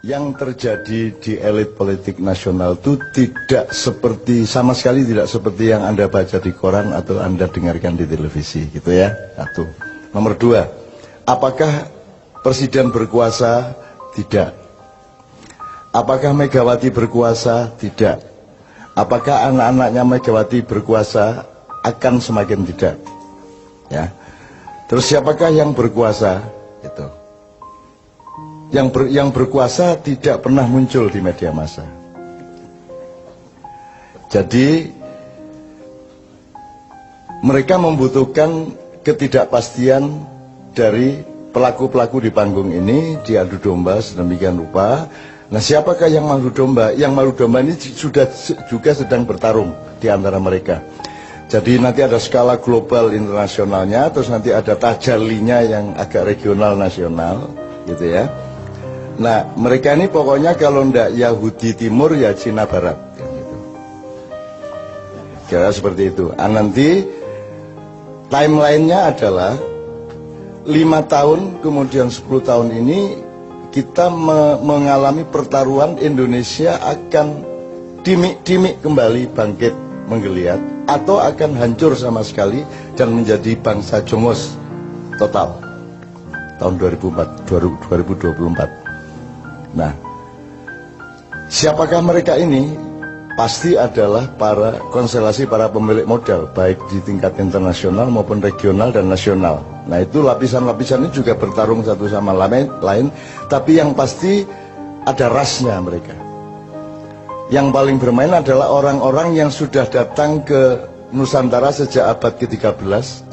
yang terjadi di elit politik nasional itu tidak seperti, sama sekali tidak seperti yang Anda baca di koran atau Anda dengarkan di televisi, gitu ya. Satu. Nomor dua, apakah presiden berkuasa? Tidak. Apakah Megawati berkuasa? Tidak. Apakah anak-anaknya Megawati berkuasa? Akan semakin tidak. Ya. Terus siapakah yang berkuasa? Itu. Yang berkuasa tidak pernah muncul di media massa. Jadi mereka membutuhkan ketidakpastian dari pelaku-pelaku di panggung ini, diadu domba sedemikian rupa. Nah, siapakah yang malu domba? Yang malu domba ini sudah juga sedang bertarung di antara mereka. Jadi nanti ada skala global internasionalnya, terus nanti ada tajallinya yang agak regional nasional, gitu ya. Nah, mereka ini pokoknya kalau ndak Yahudi Timur ya Cina Barat, gitu. Kira seperti itu. Nanti timelinenya adalah 5 tahun kemudian 10 tahun ini kita mengalami pertaruhan. Indonesia akan dimik-dimik kembali bangkit menggeliat atau akan hancur sama sekali dan menjadi bangsa jongos total tahun 2024. Nah, siapakah mereka ini? Pasti adalah para konstelasi para pemilik modal, baik di tingkat internasional maupun regional dan nasional. Nah, itu lapisan-lapisan ini juga bertarung satu sama lain, tapi yang pasti ada rasnya mereka. Yang paling bermain adalah orang-orang yang sudah datang ke Nusantara sejak abad ke-13,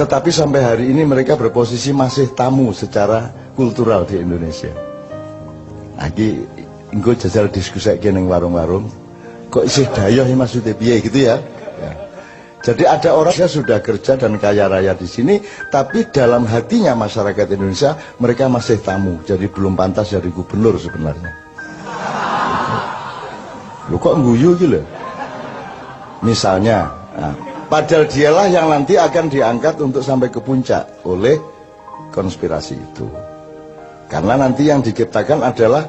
tetapi sampai hari ini mereka berposisi masih tamu secara kultural di Indonesia. Lagi engko jajal diskusi ning warung-warung, kok isih dayoh ya maksudnya piye gitu ya. Ya. Jadi ada orang yang sudah kerja dan kaya raya di sini, tapi dalam hatinya masyarakat Indonesia mereka masih tamu, jadi belum pantas jadi gubernur sebenarnya. Lu kok ngguyu gitu? Misalnya, nah, padahal dialah yang nanti akan diangkat untuk sampai ke puncak oleh konspirasi itu. Karena nanti yang diciptakan adalah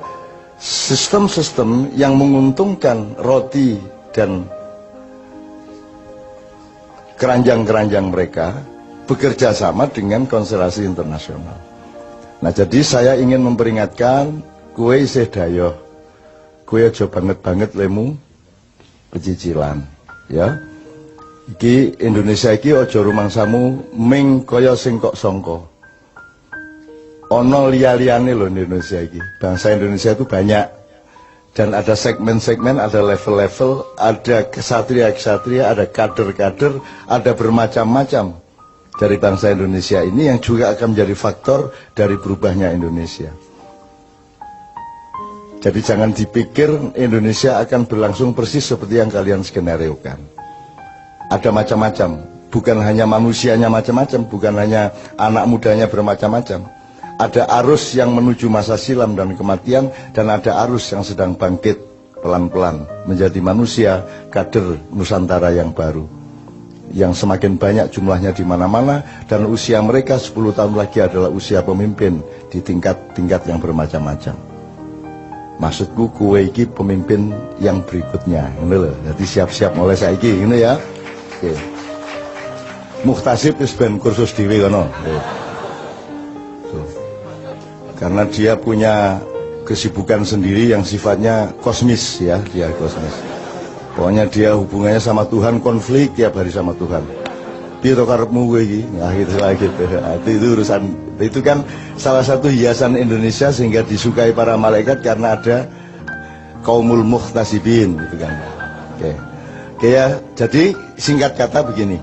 sistem-sistem yang menguntungkan roti dan keranjang-keranjang mereka bekerja sama dengan konstelasi internasional. Nah, jadi saya ingin memperingatkan, kue isih dayoh, kue aja banget-banget lemu pecicilan, ya. Iki Indonesia iki aja rumangsamu ming kaya sing kok sangka. Ono liya-liyane loh Indonesia ini. Bangsa Indonesia itu banyak. Dan ada segmen-segmen, ada level-level, ada kesatria-kesatria, ada kader-kader, ada bermacam-macam dari bangsa Indonesia ini yang juga akan menjadi faktor dari berubahnya Indonesia. Jadi jangan dipikir Indonesia akan berlangsung persis seperti yang kalian skenariokan. Ada macam-macam. Bukan hanya manusianya macam-macam, bukan hanya anak mudanya bermacam-macam. Ada arus yang menuju masa silam dan kematian, dan ada arus yang sedang bangkit pelan-pelan menjadi manusia kader Nusantara yang baru, yang semakin banyak jumlahnya di mana-mana, dan usia mereka 10 tahun lagi adalah usia pemimpin di tingkat-tingkat yang bermacam-macam. Maksudku kue iki pemimpin yang berikutnya, ini loh. Jadi siap-siap mulai saiki, ini ya. Oke. Muhtasib wis ben kursus dhewe kono. Karena dia punya kesibukan sendiri yang sifatnya kosmis ya, dia kosmis. Pokoknya dia hubungannya sama Tuhan konflik tiap hari sama Tuhan. Piye to karepmu kowe iki? Nah, gitu. Itu urusan, itu kan salah satu hiasan Indonesia sehingga disukai para malaikat karena ada kaumul muhtasibin gitu kan. Oke. Oke ya, jadi singkat kata begini.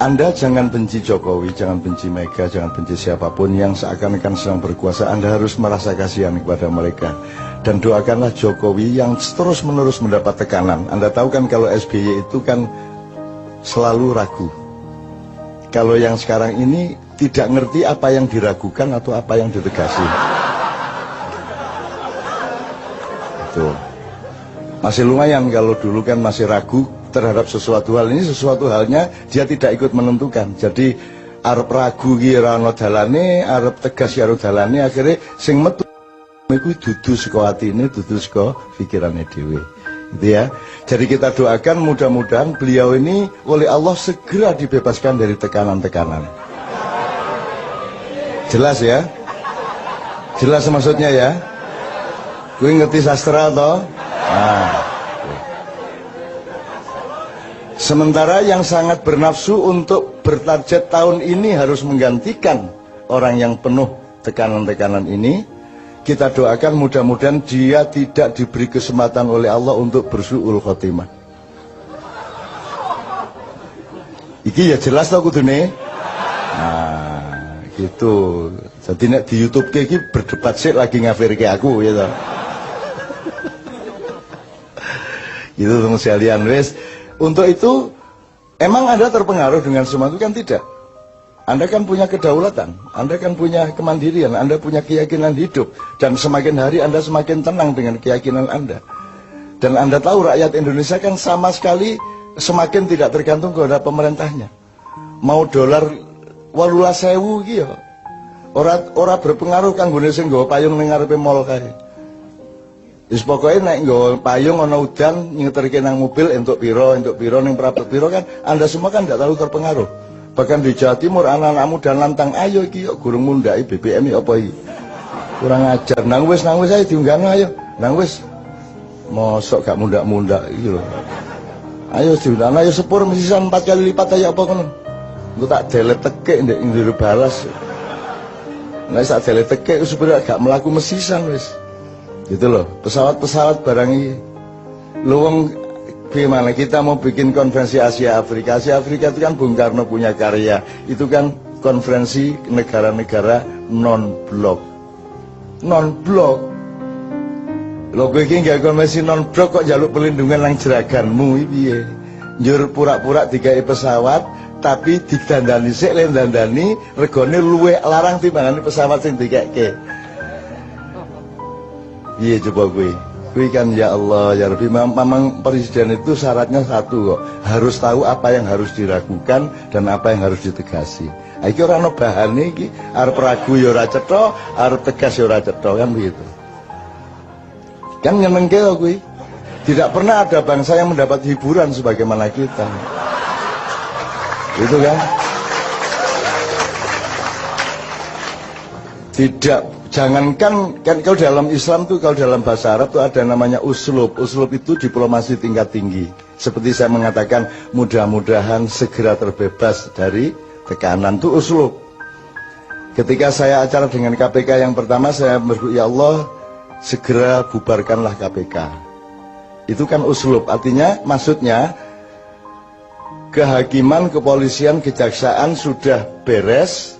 Anda jangan benci Jokowi, jangan benci Mega, jangan benci siapapun yang seakan-akan sedang berkuasa. Anda harus merasa kasihan kepada mereka. Dan doakanlah Jokowi yang terus-menerus mendapat tekanan. Anda tahu kan kalau SBY itu kan selalu ragu. Kalau yang sekarang ini tidak ngerti apa yang diragukan atau apa yang ditegasi. Itu masih lumayan, kalau dulu kan masih ragu terhadap sesuatu hal. Ini sesuatu halnya dia tidak ikut menentukan. Jadi arep ragu ki ora ana dalane, arep tegas karo dalane, akhirnya sing metu iku dudu saka atine, dudu saka pikirane dhewe. Gitu ya. Jadi kita doakan mudah-mudahan beliau ini oleh Allah segera dibebaskan dari tekanan-tekanan. Jelas ya? Jelas maksudnya ya? Gue ngerti sastra toh? Nah. Sementara yang sangat bernafsu untuk bertarget tahun ini harus menggantikan orang yang penuh tekanan-tekanan ini, kita doakan mudah-mudahan dia tidak diberi kesempatan oleh Allah untuk bersu'ul khotimah. Iki ya jelas tau kudune. Nah, gitu. Jadi nek di YouTube iki berdebat sih lagi ngafirke aku gitu. Gitu teman sekalian wes. Untuk itu emang Anda terpengaruh dengan semua itu kan tidak. Anda kan punya kedaulatan, Anda kan punya kemandirian, Anda punya keyakinan hidup, dan semakin hari Anda semakin tenang dengan keyakinan Anda. Dan Anda tahu rakyat Indonesia kan sama sekali semakin tidak tergantung kepada pemerintahnya. Mau dolar 18.000 iki ya. Ora berpengaruh kanggone sing nggawa payung ning ngarepe mall kae. Wis pokoke nek nggawa payung ana udan nyeterke nang mobil entuk piro ning prapet piro kan Anda semua kan tidak terlalu terpengaruh. Bahkan di Jawa Timur anak-anak muda nantang, ayo iki yuk gurung mundhaki BBM ya apa iki. Kurang ajar. Nang wis ae diunggahno ayo. Nang wis. Mosok gak mundak-mundak iki lho. Ayo diunggahno ayo sepur mesisan 4 kali lipat ayo apa ngono. Engko tak delete tekek ndek njero balas. Nek sak delete tekek supaya gak mlaku mesisan wis. Gitu loh, pesawat-pesawat barang ini. Luwung gimana kita mau bikin konferensi Asia Afrika itu kan Bung Karno punya karya. Itu kan konferensi negara-negara non-blok. Non-blok. Lho kowe iki gak konferensi non-blok kok njaluk pelindungan nang jeraganmu iki piye? Njur pura-pura digawe pesawat tapi didandani sik le dandani regane luwih larang timbangane pesawat sing dikeke. Iya coba gue kan ya Allah ya Rabbi, memang presiden itu syaratnya satu kok, harus tahu apa yang harus diragukan dan apa yang harus ditegasi. Iki ora ono bahane iki, arep ragu ya ora cetha, arep tegas ya ora cetha kan begitu. Kan nyenengke kok gue. Tidak pernah ada bangsa yang mendapat hiburan sebagaimana kita. Itu kan? Tidak. Jangankan kan kalau dalam Islam tuh, kalau dalam bahasa Arab tuh ada namanya uslub. Uslub itu diplomasi tingkat tinggi. Seperti saya mengatakan, mudah-mudahan segera terbebas dari tekanan, tuh uslub. Ketika saya acara dengan KPK yang pertama, saya berdoa, ya Allah segera bubarkanlah KPK. Itu kan uslub, artinya maksudnya kehakiman, kepolisian, kejaksaan sudah beres,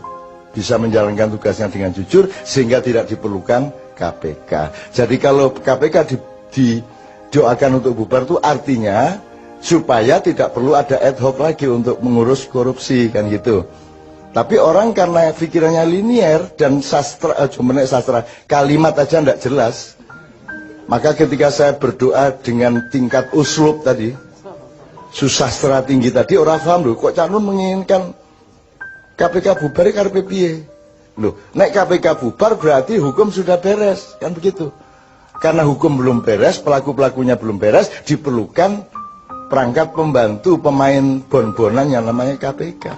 bisa menjalankan tugasnya dengan jujur sehingga tidak diperlukan KPK. Jadi kalau KPK didoakan untuk bubar itu artinya supaya tidak perlu ada ad hoc lagi untuk mengurus korupsi kan gitu. Tapi orang karena pikirannya linier dan sastra kalimat aja tidak jelas, maka ketika saya berdoa dengan tingkat uslub tadi, susastra tinggi tadi, orang paham loh kok calon menginginkan KPK bubar karepe piye? Loh, nek KPK bubar berarti hukum sudah beres, kan begitu. Karena hukum belum beres, pelaku-pelakunya belum beres, diperlukan perangkat pembantu pemain bon-bonan yang namanya KPK.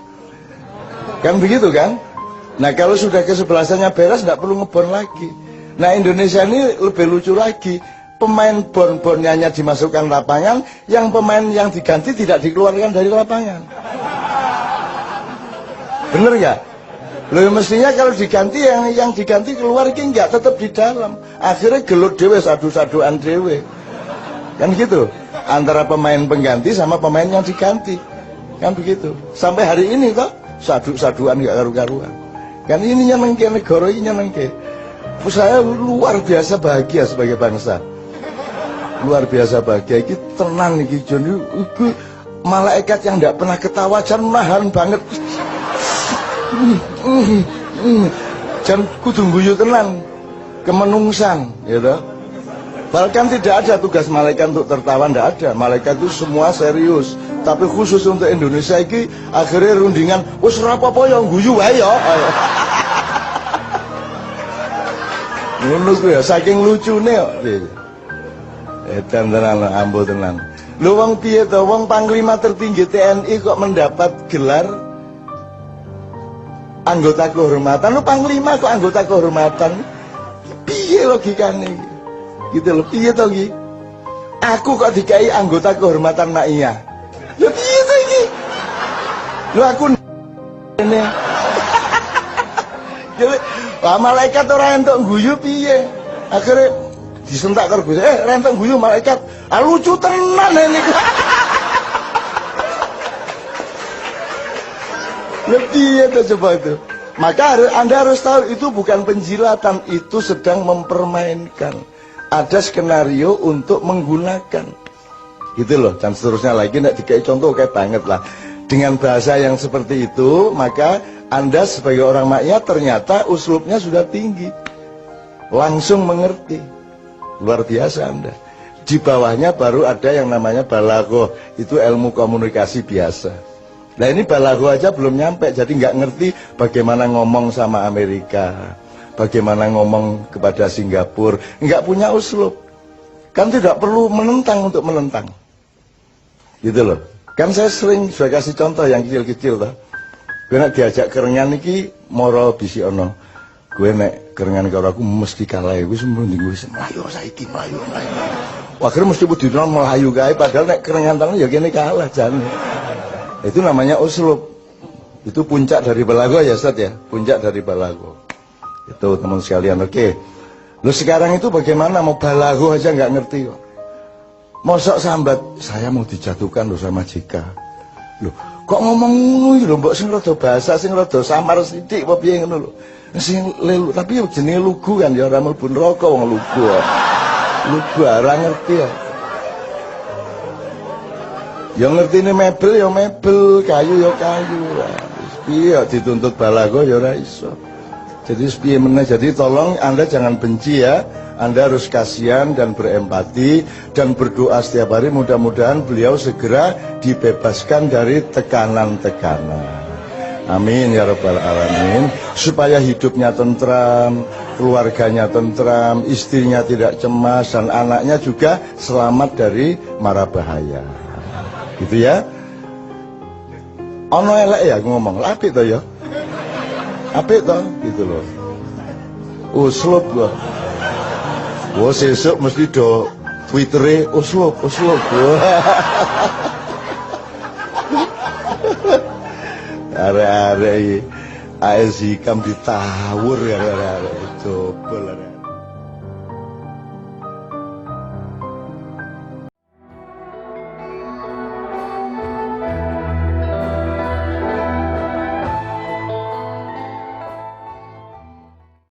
Kan begitu kan? Nah, kalau sudah kesebelasannya beres, tidak perlu ngebon lagi. Nah, Indonesia ini lebih lucu lagi. Pemain bon-bonnya dimasukkan lapangan, yang pemain yang diganti tidak dikeluarkan dari lapangan. Bener nggak? Loh mestinya kalau diganti yang diganti keluar ini nggak tetap di dalam. Akhirnya gelut dewe sadu-saduan dewe. Kan gitu. Antara pemain pengganti sama pemain yang diganti. Kan begitu. Sampai hari ini toh sadu-saduan nggak karu-karuan. Kan ini nyenengke negara ini nyenengke. Saya luar biasa bahagia sebagai bangsa. Luar biasa bahagia. Ini tenang nih Joni. Malaikat yang tidak pernah ketawa jangan nahan banget. Jangan kudu guyu tenan kemenungsan gitu. Bahkan tidak ada tugas malaikat untuk tertawa, tidak ada. Malaikat itu semua serius. Tapi khusus untuk Indonesia ini akhirnya rundingan wis ora apa-apa ya guyu wae ya. Ngono kuwi ya saking lucune kok. Edan tenan ambo tenan. Lho wong piye to wong panglima tertinggi TNI kok mendapat gelar anggota kehormatan. Lho panglima kok anggota kehormatan. Piye logikane iki? Gitu lho, piye to iki? Aku kok dikai anggota kehormatan mak iya. Lho piye to iki? Lho aku ini. Jadi, wah malaikat ora entuk guyu piye? Akhirnya disentak karo Gus. Rentok guyu malaikat. Ah lucu tenan ini. Lebih itu coba itu. Maka Anda harus tahu itu bukan penjilatan, itu sedang mempermainkan. Ada skenario untuk menggunakan. Gitu loh, dan seterusnya lagi nek dikai contoh kayak banget lah. Dengan bahasa yang seperti itu, maka Anda sebagai orang makyat ternyata uslubnya sudah tinggi. Langsung mengerti. Luar biasa Anda. Di bawahnya baru ada yang namanya balaghah, itu ilmu komunikasi biasa. Nah ini balaghah aja belum nyampe, jadi nggak ngerti bagaimana ngomong sama Amerika, bagaimana ngomong kepada Singapura, nggak punya uslub. Kan tidak perlu menentang untuk menentang. Gitu loh. Kan saya sering sudah kasih contoh yang kecil-kecil toh. Gue nak diajak kerengan iki moro bisi ono. Gue nek kerengan karo aku mesti kalah. Gue sembrono gue melayu saiki melayu. Akhirnya mesti budina melayu gawe padahal nek kerengan tangan ya kene kalah jane. Itu namanya uslub. Itu puncak dari balaghah ya Ustaz ya. Puncak dari balaghah. Itu teman sekalian. Oke. Lu sekarang itu bagaimana mau balaghah aja nggak ngerti kok. Mosok sambat saya mau dijatuhkan loh sama Jika. Loh, kok ngomong ngono lho mbok sing rada bahasa sing rada samar sithik apa piye ngono lho. Sing lelu tapi jenenge lugu kan ya ora mlebu neraka wong lugu. Lugu ora ngerti ya. Ya ngertine mebel ya mebel, kayu ya kayu. Piye dituntut balaghah ya ora iso. Jadi piye meneh, jadi tolong Anda jangan benci ya. Anda harus kasihan dan berempati dan berdoa setiap hari mudah-mudahan beliau segera dibebaskan dari tekanan-tekanan. Amin ya rabbal alamin. Supaya hidupnya tentram, keluarganya tentram, istrinya tidak cemas dan anaknya juga selamat dari mara bahaya. Gitu ya. Ono elek ya ngomong, apik to ya. Apik to gitu loh. Uslub loh. Wah sesuk mesti do Twittere uslub. Are-are iki AS Hikam ditawur ya are-are coba.